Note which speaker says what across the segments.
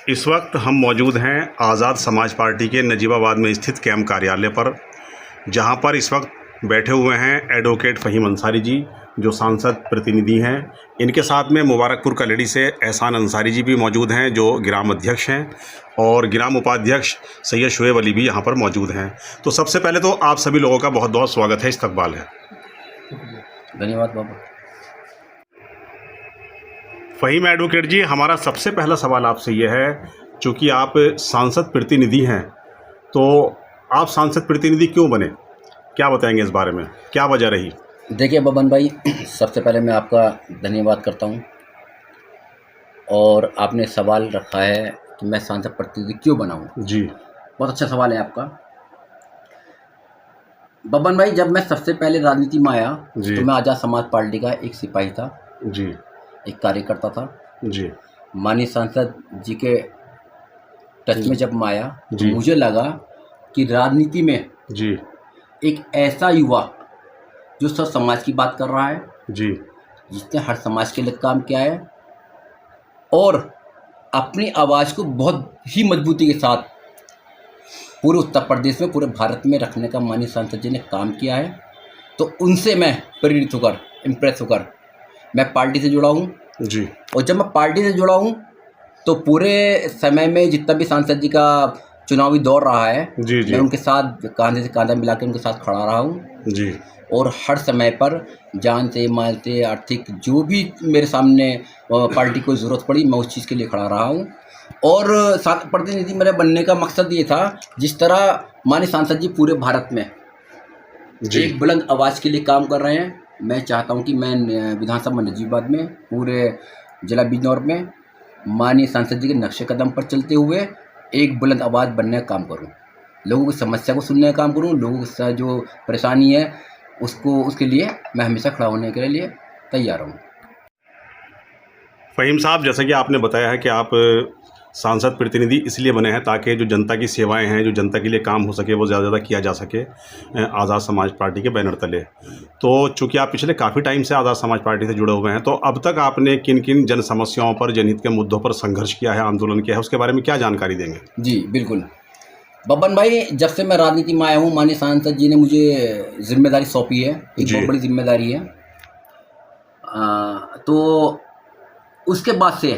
Speaker 1: इस वक्त हम मौजूद हैं आज़ाद समाज पार्टी के नजीबाबाद में स्थित कैंप कार्यालय पर, जहां पर इस वक्त बैठे हुए हैं एडवोकेट फ़हीम अंसारी जी, जो सांसद प्रतिनिधि हैं। इनके साथ में मुबारकपुर कलेड़ी से एहसान अंसारी जी भी मौजूद हैं, जो ग्राम अध्यक्ष हैं, और ग्राम उपाध्यक्ष सैयद शुएब अली भी यहां पर मौजूद हैं। तो सबसे पहले तो आप सभी लोगों का बहुत बहुत स्वागत है, इस्तकबाल है।
Speaker 2: धन्यवाद बाबा।
Speaker 1: फ़हीम एडवोकेट जी, हमारा सबसे पहला सवाल आपसे ये है, चूँकि आप सांसद प्रतिनिधि हैं, तो आप सांसद प्रतिनिधि क्यों बने? क्या बताएंगे इस बारे में, क्या वजह रही?
Speaker 2: देखिए बबन भाई, सबसे पहले मैं आपका धन्यवाद करता हूं, और आपने सवाल रखा है कि मैं सांसद प्रतिनिधि क्यों बना हूं।
Speaker 1: जी,
Speaker 2: बहुत अच्छा सवाल है आपका। बबन भाई, जब मैं सबसे पहले राजनीति में आया तो मैं आज़ाद समाज पार्टी का एक सिपाही था
Speaker 1: जी,
Speaker 2: एक कार्यकर्ता था
Speaker 1: जी,
Speaker 2: माननीय सांसद जी के टच में जब मैं आया तो
Speaker 1: जी,
Speaker 2: मुझे लगा कि राजनीति में
Speaker 1: जी,
Speaker 2: एक ऐसा युवा जो सब समाज की बात कर रहा है,
Speaker 1: जी,
Speaker 2: जिसने हर समाज के लिए काम किया है और अपनी आवाज़ को बहुत ही मजबूती के साथ पूरे उत्तर प्रदेश में, पूरे भारत में रखने का माननीय सांसद जी ने काम किया है। तो उनसे मैं प्रेरित होकर, इम्प्रेस होकर मैं पार्टी से जुड़ा हूँ।
Speaker 1: जी,
Speaker 2: और जब मैं पार्टी से जुड़ा हूँ तो पूरे समय में जितना भी सांसद जी का चुनावी दौर रहा है,
Speaker 1: जी, जी,
Speaker 2: मैं उनके साथ कांधे से कांधा मिला के उनके साथ खड़ा रहा हूँ।
Speaker 1: जी,
Speaker 2: और हर समय पर जान से, माल से, आर्थिक जो भी मेरे सामने पार्टी को ज़रूरत पड़ी, मैं उस चीज़ के लिए खड़ा रहा हूँ। और सांसद प्रतिनिधि मेरे बनने का मकसद ये था, जिस तरह माननीय सांसद जी पूरे भारत में
Speaker 1: जी,
Speaker 2: एक बुलंद आवाज़ के लिए काम कर रहे हैं, मैं चाहता हूं कि मैं विधानसभा नजीबाबाद में, पूरे जिला बिजनौर में माननीय सांसद जी के नक्शे कदम पर चलते हुए एक बुलंद आवाज़ बनने का काम करूं, लोगों की समस्या को सुनने का काम करूं, लोगों की जो परेशानी है उसके लिए मैं हमेशा खड़ा होने के लिए तैयार हूं।
Speaker 1: फ़हीम साहब, जैसा कि आपने बताया है कि आप सांसद प्रतिनिधि इसलिए बने हैं ताकि जो जनता की सेवाएं हैं, जो जनता के लिए काम हो सके, वो ज़्यादा से ज़्यादा किया जा सके आज़ाद समाज पार्टी के बैनर तले। तो चूँकि आप पिछले काफ़ी टाइम से आज़ाद समाज पार्टी से जुड़े हुए हैं, तो अब तक आपने किन किन जन समस्याओं पर, जनहित के मुद्दों पर संघर्ष किया है, आंदोलन किया है, उसके बारे में क्या जानकारी देंगे?
Speaker 2: जी बिल्कुल बब्बन भाई, जब से मैं राजनीति में आया हूँ, माननीय सांसद जी ने मुझे जिम्मेदारी सौंपी है, एक बहुत बड़ी जिम्मेदारी है। तो उसके बाद से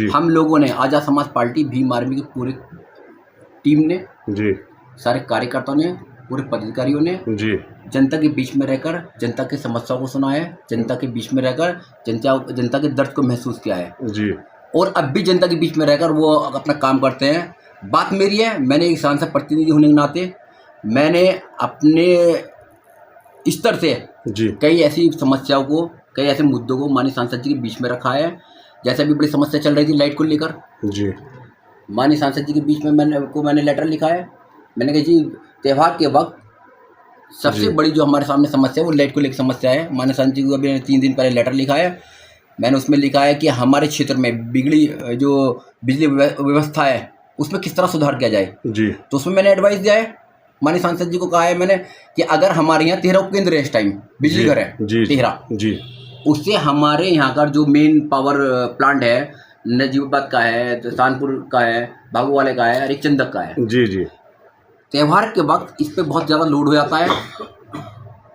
Speaker 2: हम लोगों ने, आज़ाद समाज पार्टी भीम आर्मी की पूरी टीम ने, जी, सारे कार्यकर्ताओं ने, पूरे पदाधिकारियों ने, जी, जनता के बीच में रहकर जनता की समस्याओं को सुना है, जनता के बीच में रहकर जनता के दर्द को महसूस किया है, जी, और अब भी जनता के बीच में रहकर वो अपना काम करते हैं। बात मेरी है, मैंने एक सांसद प्रतिनिधि होने के नाते मैंने अपने स्तर से कई ऐसी समस्याओं को, कई ऐसे मुद्दों को माननीय सांसद जी के बीच में रखा है। जैसे अभी बड़ी समस्या चल रही थी लाइट को लेकर, जी, माननीय सांसद जी के बीच में मैंने लेटर लिखा है। मैंने कहा जी, त्यौहार के वक्त सबसे बड़ी जो हमारे सामने समस्या है वो लाइट को लेकर समस्या है। माननीय सांसद जी को अभी 3 दिन पहले लेटर लिखा है। मैंने उसमें लिखा है कि हमारे क्षेत्र में बिगड़ी जो बिजली व्यवस्था है उसमें किस तरह सुधार किया जाए, जी, तो उसमें मैंने एडवाइस दिया है। माननीय सांसद जी को कहा है मैंने कि अगर हमारे यहाँ 13 उपकेंद्र है, इस टाइम बिजली घर है 13, जी, उससे हमारे यहाँ का जो मेन पावर प्लांट है, नजीबाबाद का है, कानपुर का है, भागोवाले का है, हरिश्चंद्र का है, जी, जी, त्यौहार के वक्त इस पर बहुत ज़्यादा लोड हो जाता है,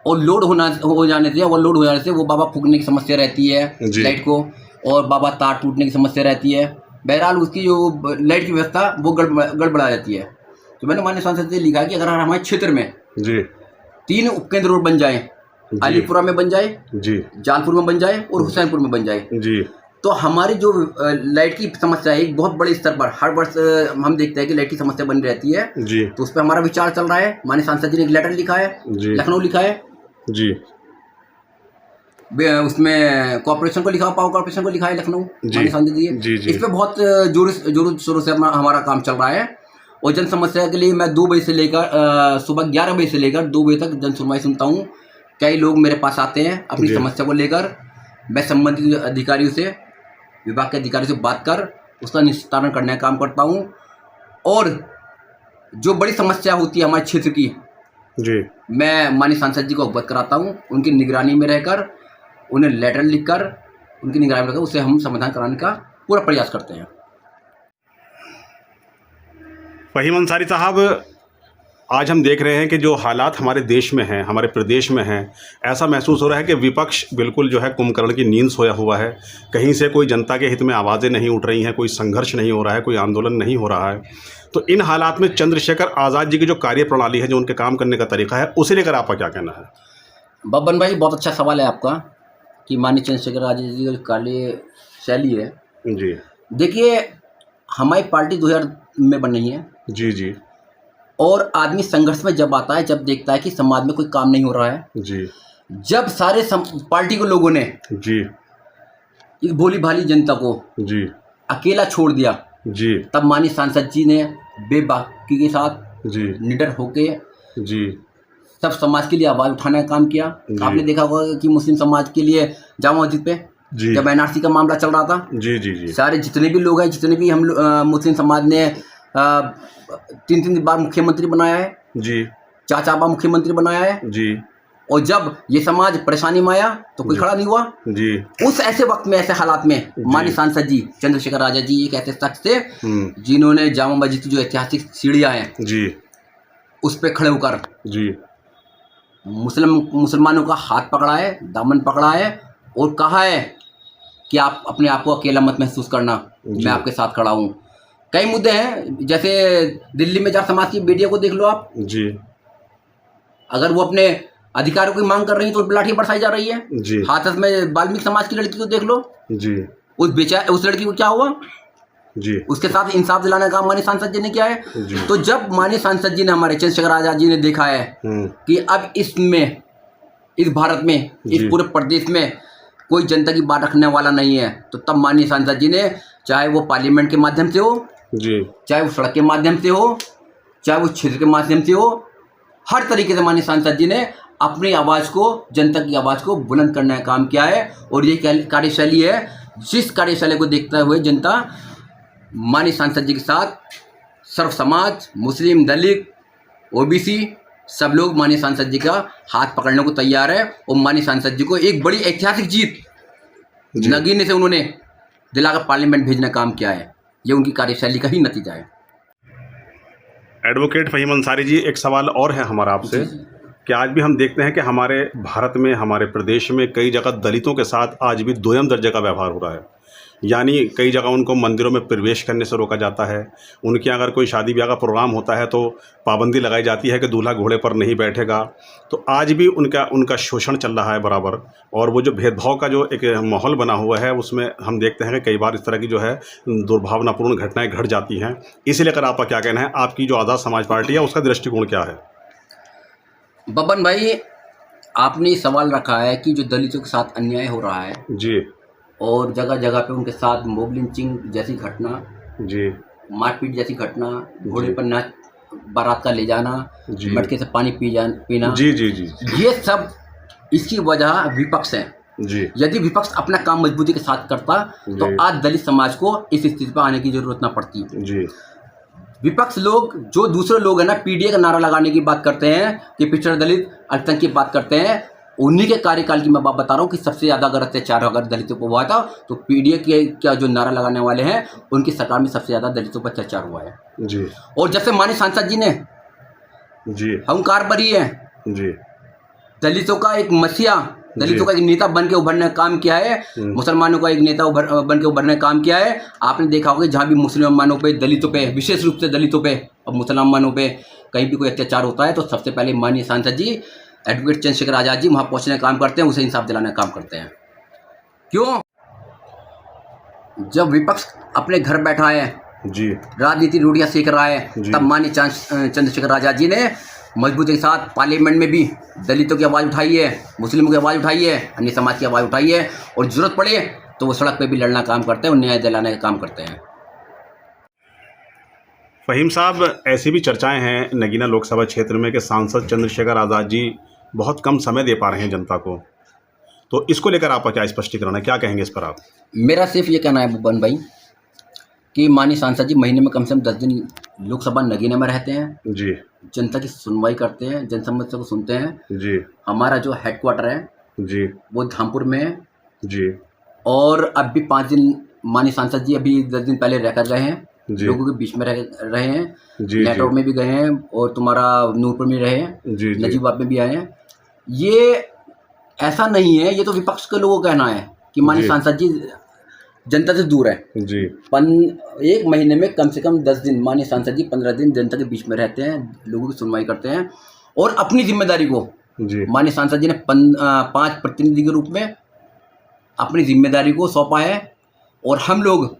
Speaker 2: और लोड हो जाने से वो बाबा फूकने की समस्या रहती है लाइट को, और बाबा तार टूटने की समस्या रहती है। बहरहाल उसकी जो लाइट की व्यवस्था वो गड़बड़ा जाती है। तो मैंने माननीय सांसद से लिखा कि अगर हमारे क्षेत्र में, जी, 3 उपकेंद्र रोड बन जाए, अलीपुरा में बन जाए, जी, जालपुर में बन जाए और हुसैनपुर में बन जाए, जी, तो हमारी जो लाइट की समस्या है एक बहुत बड़े स्तर पर हर वर्ष हम देखते हैं कि लाइट की समस्या बनी रहती है, जी, तो उस पर हमारा विचार चल रहा है। माननीय सांसद जी ने एक लेटर लिखा है, लखनऊ लिखा है, जी, उसमें कॉर्पोरेशन को लिखा, पावर कॉर्पोरेशन को लिखा है लखनऊ, माननीय सांसद जी, इस पर बहुत जोरों शोरों से हमारा काम चल रहा है। और जन समस्या के लिए मैं 2 बजे से लेकर सुबह 11 बजे से लेकर 2 बजे तक जन सुनवाई सुनता हूँ। कई लोग मेरे पास आते हैं अपनी समस्या को लेकर, मैं संबंधित अधिकारियों से, विभाग के अधिकारियों से बात कर उसका निस्तारण करने का काम करता हूँ। और जो बड़ी समस्या होती है हमारे क्षेत्र की, जी, मैं माननीय सांसद जी को अवगत कराता हूँ, उनकी निगरानी में रहकर, उन्हें लेटर लिखकर, उनकी निगरानी में रहकर उसे हम समाधान कराने का पूरा प्रयास करते हैं।
Speaker 1: फ़हीम अंसारी साहब, आज हम देख रहे हैं कि जो हालात हमारे देश में हैं, हमारे प्रदेश में हैं, ऐसा महसूस हो रहा है कि विपक्ष बिल्कुल जो है कुंभकर्ण की नींद सोया हुआ है। कहीं से कोई जनता के हित में आवाज़ें नहीं उठ रही हैं, कोई संघर्ष नहीं हो रहा है, कोई आंदोलन नहीं हो रहा है। तो इन हालात में चंद्रशेखर आज़ाद जी की जो कार्यप्रणाली है, जो उनके काम करने का तरीका है, उसे लेकर आपका क्या कहना है?
Speaker 2: बब्बन भाई, बहुत अच्छा सवाल है आपका कि माननीय चंद्रशेखर आज़ाद जी की कार्यशैली है।
Speaker 1: जी।
Speaker 2: देखिए, हमारी पार्टी 2000 में बन रही है।
Speaker 1: जी, जी।
Speaker 2: और आदमी संघर्ष में जब आता है, जब देखता है कि समाज में कोई काम नहीं हो रहा है,
Speaker 1: जी।
Speaker 2: जब सारे पार्टी के लोगों ने
Speaker 1: जी।
Speaker 2: इस भोली भाली जनता को
Speaker 1: जी।
Speaker 2: अकेला छोड़ दिया,
Speaker 1: जी।
Speaker 2: तब माननीय सांसद जी ने बेबाकी के साथ
Speaker 1: जी।
Speaker 2: निडर होके
Speaker 1: जी।
Speaker 2: सब समाज के लिए आवाज़ उठाने का काम किया। आपने देखा होगा कि मुस्लिम समाज के लिए जामा मस्जिद पे
Speaker 1: जी।
Speaker 2: जब एनआरसी का मामला चल रहा था,
Speaker 1: जी। जी। जी।
Speaker 2: सारे जितने भी लोग हैं, जितने भी हम मुस्लिम समाज ने 3-3 बार मुख्यमंत्री बनाया है,
Speaker 1: जी।
Speaker 2: 4-4 बार मुख्यमंत्री बनाया है।
Speaker 1: जी।
Speaker 2: और जब ये समाज परेशानी में आया तो कोई खड़ा नहीं हुआ।
Speaker 1: जी।
Speaker 2: उस ऐसे वक्त में, ऐसे हालात में माननीय सांसद जी चंद्रशेखर आज़ाद जी एक ऐसे शख्स थे जिन्होंने जामा मस्जिद की जो ऐतिहासिक सीढ़ियाँ हैं
Speaker 1: जी,
Speaker 2: उस पर खड़े होकर
Speaker 1: जी,
Speaker 2: मुसलमानों का हाथ पकड़ा है, दामन पकड़ा है और कहा है कि आप अपने आप को अकेला मत महसूस करना, मैं आपके साथ खड़ा हूँ। कई मुद्दे हैं, जैसे दिल्ली में जाट समाज की बेटियों को देख लो आप
Speaker 1: जी,
Speaker 2: अगर वो अपने अधिकारों की मांग कर रही है तो लाठी बरसाई जा रही है
Speaker 1: जी,
Speaker 2: हाथरस में वाल्मीकि समाज की लड़की को देख लो,
Speaker 1: जी,
Speaker 2: उस लड़की को क्या हुआ,
Speaker 1: जी,
Speaker 2: उसके साथ इंसाफ दिलाने का काम माननीय सांसद जी ने किया है।
Speaker 1: जी।
Speaker 2: तो जब माननीय सांसद जी ने, हमारे चंद्रशेखर आज़ाद जी ने देखा है कि अब इसमें, इस भारत में, इस पूरे प्रदेश में कोई जनता की बात रखने वाला नहीं है, तो तब माननीय सांसद जी ने, चाहे वो पार्लियामेंट के माध्यम से हो,
Speaker 1: जी,
Speaker 2: चाहे वो सड़क के माध्यम से हो, चाहे वो क्षेत्र के माध्यम से हो, हर तरीके से माननीय सांसद जी ने अपनी आवाज़ को, जनता की आवाज़ को बुलंद करने का काम किया है। और ये कार्यशैली है, जिस कार्यशैली को देखते हुए जनता माननीय सांसद जी के साथ सर्व समाज, मुस्लिम, दलित, ओबीसी सब लोग माननीय सांसद जी का हाथ पकड़ने को तैयार है। और माननीय सांसद जी को एक बड़ी ऐतिहासिक जीत नगीने से उन्होंने दिलाकर पार्लियामेंट भेजने का काम किया है। ये उनकी कार्यशैली का ही नतीजा है।
Speaker 1: एडवोकेट फ़हीम अंसारी जी, एक सवाल और है हमारा आपसे कि आज भी हम देखते हैं कि हमारे भारत में, हमारे प्रदेश में कई जगह दलितों के साथ आज भी दोयम दर्जे का व्यवहार हो रहा है। यानी कई जगह उनको मंदिरों में प्रवेश करने से रोका जाता है। उनके अगर कोई शादी ब्याह का प्रोग्राम होता है तो पाबंदी लगाई जाती है कि दूल्हा घोड़े पर नहीं बैठेगा। तो आज भी उनका शोषण चल रहा है बराबर। और वो जो भेदभाव का जो एक माहौल बना हुआ है, उसमें हम देखते हैं कि कई बार इस तरह की जो है दुर्भावनापूर्ण घटनाएं घट जाती हैं। इसी लेकर आपका क्या कहना है? आपकी जो आज़ाद समाज पार्टी है उसका दृष्टिकोण क्या है?
Speaker 2: बब्बन भाई, आपने सवाल रखा है कि जो दलितों के साथ अन्याय हो रहा है
Speaker 1: जी,
Speaker 2: और जगह जगह पे उनके साथ मॉब लिंचिंग जैसी घटना,
Speaker 1: जी,
Speaker 2: मारपीट जैसी घटना, घोड़े पर नाच बारात का ले जाना, मटके से पानी पीना,
Speaker 1: जी, जी, जी,
Speaker 2: ये सब इसकी वजह विपक्ष है
Speaker 1: जी।
Speaker 2: यदि विपक्ष अपना काम मजबूती के साथ करता तो आज दलित समाज को इस स्थिति पर आने की जरूरत ना पड़ती।
Speaker 1: जी।
Speaker 2: विपक्ष लोग, जो दूसरे लोग हैं ना, पीडीए का नारा लगाने की बात करते हैं कि पिछड़ा दलित, अल्पसंख्यक की बात करते हैं, उन्हीं के कार्यकाल की मैं बात बता रहा हूँ कि सबसे ज़्यादा अगर अत्याचार अगर दलितों पर हुआ था तो पीडीए के क्या जो नारा लगाने वाले हैं उनकी सरकार में सबसे ज़्यादा दलितों पर अत्याचार हुआ है।
Speaker 1: जी।
Speaker 2: और जैसे माननीय सांसद जी ने
Speaker 1: जी।
Speaker 2: हंकार भरी है,
Speaker 1: जी।
Speaker 2: दलितों का एक मसीहा, दलितों का एक नेता बन के उभरने का काम किया है, मुसलमानों का एक नेता बन के उभरने का काम किया है। आपने देखा होगा जहाँ भी मुसलमानों पे, दलितों पे, विशेष रूप से दलितों पे और मुसलमानों पे कहीं भी कोई अत्याचार होता है तो सबसे पहले माननीय सांसद जी, एडवोकेट चंद्रशेखर आज़ाद जी वहाँ पहुँचने का काम करते हैं, उसे इंसाफ दिलाने का काम करते हैं। क्यों? जब विपक्ष अपने घर बैठा है,
Speaker 1: जी,
Speaker 2: राजनीति रूढ़ियाँ सीख रहा है, तब माननीय चंद्रशेखर आज़ाद जी ने मजबूती के साथ पार्लियामेंट में भी दलितों की आवाज़ उठाई है, मुस्लिमों की आवाज़ उठाई है, अन्य समाज की आवाज़ उठाई है, और ज़रूरत पड़े तो वो सड़क पे भी लड़ना काम करते हैं और न्याय दिलाने का काम करते हैं।
Speaker 1: फ़हीम साहब, ऐसी भी चर्चाएं हैं नगीना लोकसभा क्षेत्र में कि सांसद चंद्रशेखर आज़ाद जी बहुत कम समय दे पा रहे हैं जनता को, तो इसको लेकर आपका क्या स्पष्टीकरण है? क्या कहेंगे इस पर आप?
Speaker 2: मेरा सिर्फ ये कहना है बब्बन भाई कि माननीय सांसद जी महीने में कम से कम 10 दिन लोकसभा नगीना में रहते हैं
Speaker 1: जी,
Speaker 2: जनता की सुनवाई करते हैं, जन समस्या को सुनते हैं।
Speaker 1: जी,
Speaker 2: हमारा जो हेडक्वार्टर है
Speaker 1: जी,
Speaker 2: वो धामपुर में है,
Speaker 1: जी,
Speaker 2: और अब भी 5 दिन माननीय सांसद जी अभी 10 दिन पहले रह कर गए हैं। लोगों के बीच में रहे हैं, नेटवर्क में भी गए हैं और तुम्हारा नूरपुर में रहे हैं, नजीबाबाद में भी आए हैं। ये ऐसा नहीं है, ये तो विपक्ष के लोगों का कहना है कि माननीय सांसद जी जनता से दूर है जी। एक महीने में कम से कम 10 दिन माननीय सांसद जी 15 दिन जनता के बीच में रहते हैं, लोगों की सुनवाई करते हैं और अपनी जिम्मेदारी को माननीय सांसद जी ने 5 प्रतिनिधि के रूप में अपनी जिम्मेदारी को सौंपा है। और हम लोग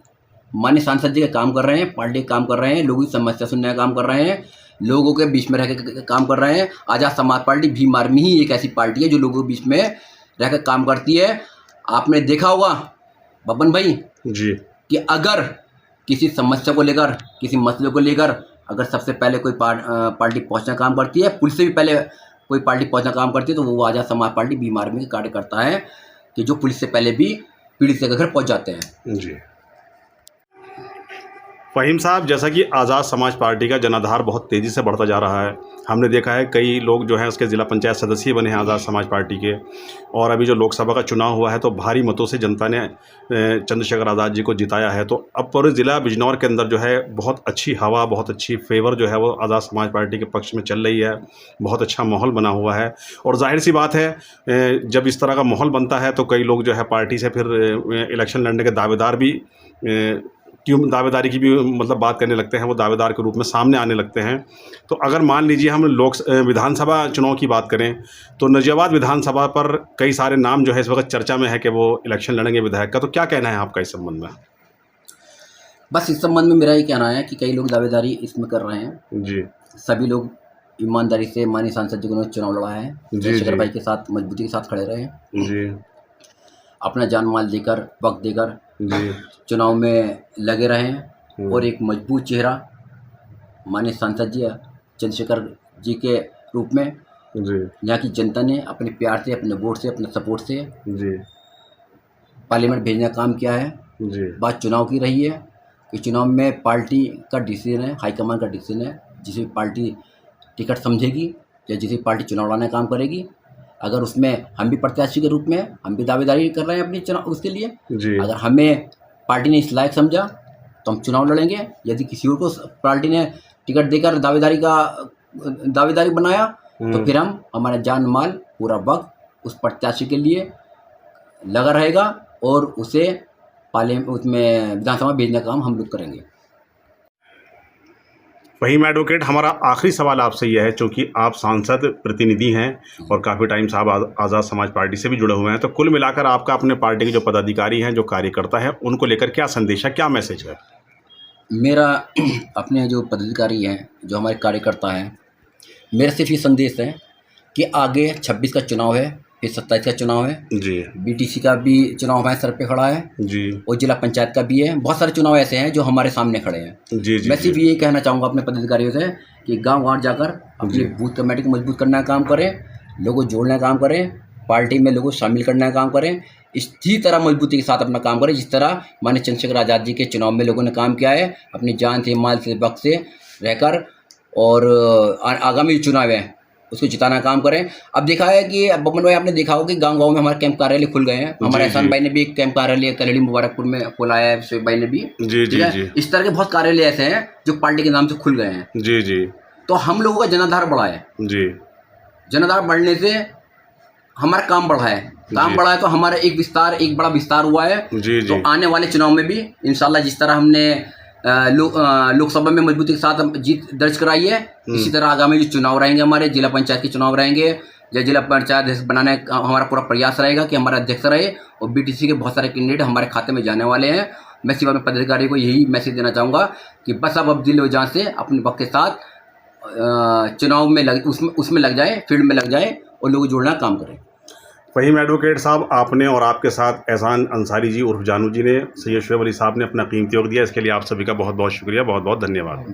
Speaker 2: माननीय सांसद जी का काम कर रहे हैं, पार्टी का काम कर रहे हैं, लोगों की समस्या सुनने का काम कर रहे हैं, लोगों के बीच में रह कर काम कर रहे हैं। आज़ाद समाज पार्टी भीम आर्मी ही एक ऐसी पार्टी है जो लोगों के बीच में रहकर काम करती है। आपने देखा होगा बबन भाई जी कि अगर किसी समस्या को लेकर, किसी मसले को लेकर अगर सबसे पहले कोई पार्टी पहुंचना काम करती है, पुलिस से भी पहले कोई पार्टी पहुंचना काम करती है, तो वो आज़ाद समाज पार्टी भीम आर्मी का कार्य करता है कि जो पुलिस से पहले भी पीड़ित के घर पहुंच जाते हैं जी।
Speaker 1: फ़हीम साहब, जैसा कि आज़ाद समाज पार्टी का जनाधार बहुत तेज़ी से बढ़ता जा रहा है, हमने देखा है कई लोग जो हैं उसके ज़िला पंचायत सदस्य बने हैं आज़ाद समाज पार्टी के, और अभी जो लोकसभा का चुनाव हुआ है तो भारी मतों से जनता ने चंद्रशेखर आज़ाद जी को जिताया है। तो अब पूरे ज़िला बिजनौर के अंदर जो है बहुत अच्छी हवा, बहुत अच्छी फेवर जो है वो आज़ाद समाज पार्टी के पक्ष में चल रही है, बहुत अच्छा माहौल बना हुआ है। और जाहिर सी बात है जब इस तरह का माहौल बनता है तो कई लोग जो है पार्टी से फिर इलेक्शन लड़ने के दावेदार भी क्यों दावेदारी की भी मतलब बात करने लगते हैं, वो दावेदार के रूप में सामने आने लगते हैं। तो अगर मान लीजिए हम विधानसभा चुनाव की बात करें तो नजीबाबाद विधानसभा पर कई सारे नाम जो है इस वक्त चर्चा में है कि वो इलेक्शन लड़ेंगे विधायक का, तो क्या कहना है आपका इस संबंध में?
Speaker 2: बस इस संबंध में मेरा ये कहना है कि कई लोग दावेदारी इसमें कर रहे हैं जी। सभी लोग ईमानदारी से माननीय सांसद जी को चुनाव लड़ा है, चंद्रशेखर भाई के साथ मजबूती के साथ खड़े रहे जी, अपना जान माल देकर, वक्त देकर चुनाव में लगे रहे और एक मजबूत चेहरा माननीय सांसद जी चंद्रशेखर जी के रूप में यहाँ की जनता ने अपने प्यार से, अपने वोट से, अपने सपोर्ट से पार्लियामेंट भेजने का काम किया है। बात चुनाव की रही है कि चुनाव में पार्टी का डिसीजन है, हाईकमान का डिसीजन है। जिस भी पार्टी टिकट समझेगी या जिस भी पार्टी चुनाव लड़ने का काम करेगी, अगर उसमें हम भी प्रत्याशी के रूप में हम भी दावेदारी कर रहे हैं अपनी चुनाव उसके लिए, अगर हमें पार्टी ने इस लायक समझा तो हम चुनाव लड़ेंगे। यदि किसी और को पार्टी ने टिकट देकर दावेदारी बनाया तो फिर हम हमारा जान माल पूरा वक्त उस प्रत्याशी के लिए लगा रहेगा और उसे उसमें विधानसभा भेजने का काम हम लोग करेंगे।
Speaker 1: फ़हीम एडवोकेट, हमारा आखिरी सवाल आपसे यह है, चूँकि आप सांसद प्रतिनिधि हैं और काफ़ी टाइम से आप आज़ाद समाज पार्टी से भी जुड़े हुए हैं, तो कुल मिलाकर आपका अपने पार्टी के जो पदाधिकारी हैं, जो कार्यकर्ता हैं, उनको लेकर क्या संदेश है, क्या मैसेज है?
Speaker 2: मेरा अपने जो पदाधिकारी हैं, जो हमारे कार्यकर्ता हैं, मेरा सिर्फ ये संदेश है कि आगे 26 का चुनाव है, फिर 27 का चुनाव है जी, बीटीसी का भी चुनाव हमारे सर पे खड़ा है जी, और जिला पंचायत का भी है। बहुत सारे चुनाव ऐसे हैं जो हमारे सामने खड़े हैं जी। मैं सिर्फ ये कहना चाहूँगा अपने पदाधिकारियों से कि गांव-गांव जाकर अपनी बूथ कमेटी को मजबूत करने का काम करें, लोगों को जोड़ने का काम करें, पार्टी में लोगों को शामिल करने का काम करें, इसी तरह मजबूती के साथ अपना काम करें जिस तरह माननीय चंद्रशेखर आज़ाद जी के चुनाव में लोगों ने काम किया है, अपनी जान से, माल से, वक्त से रहकर, और आगामी चुनाव है उसको जिताना काम करें। अब देखा है कि बबन भाई, आपने देखा हो कि गांव-गांव में हमारे कैंप कार्यालय खुल गए हैं। हमारे एहसान भाई ने भी एक कैंप कार्यालय कलड़ी मुबारकपुर में खोला है, शोएब भाई ने भी जी। इस तरह के बहुत कार्यालय ऐसे हैं जो पार्टी के नाम से खुल गए हैं जी। तो हम लोगों का जनाधार बढ़ा है जी, जनाधार बढ़ने से हमारा काम बढ़ा है, काम बढ़ा है तो हमारा एक बड़ा विस्तार हुआ है जी। तो आने वाले चुनाव में भी इंशाल्लाह जिस तरह हमने लोकसभा में मजबूती के साथ जीत दर्ज कराई है, इसी तरह आगामी जो चुनाव रहेंगे, हमारे जिला पंचायत के चुनाव रहेंगे, या जिला पंचायत बनाने का हमारा पूरा प्रयास रहेगा कि हमारा अध्यक्ष रहे, और बीटीसी के बहुत सारे कैंडिडेट हमारे खाते में जाने वाले हैं। मैं सिर्फ अपने पदाधिकारी को यही मैसेज देना चाहूँगा कि बस अब दिल जान से अपने वक्त के साथ चुनाव में उसमें लग जाए, फील्ड में लग जाए और लोग जोड़ना काम करें।
Speaker 1: फ़हीम एडवोकेट साहब, आपने और आपके साथ एहसान अंसारी जी उर्फ जानू जी ने, सैयद शोएब अली साहब ने अपना कीमती वक्त दिया, इसके लिए आप सभी का बहुत बहुत शुक्रिया, बहुत बहुत धन्यवाद।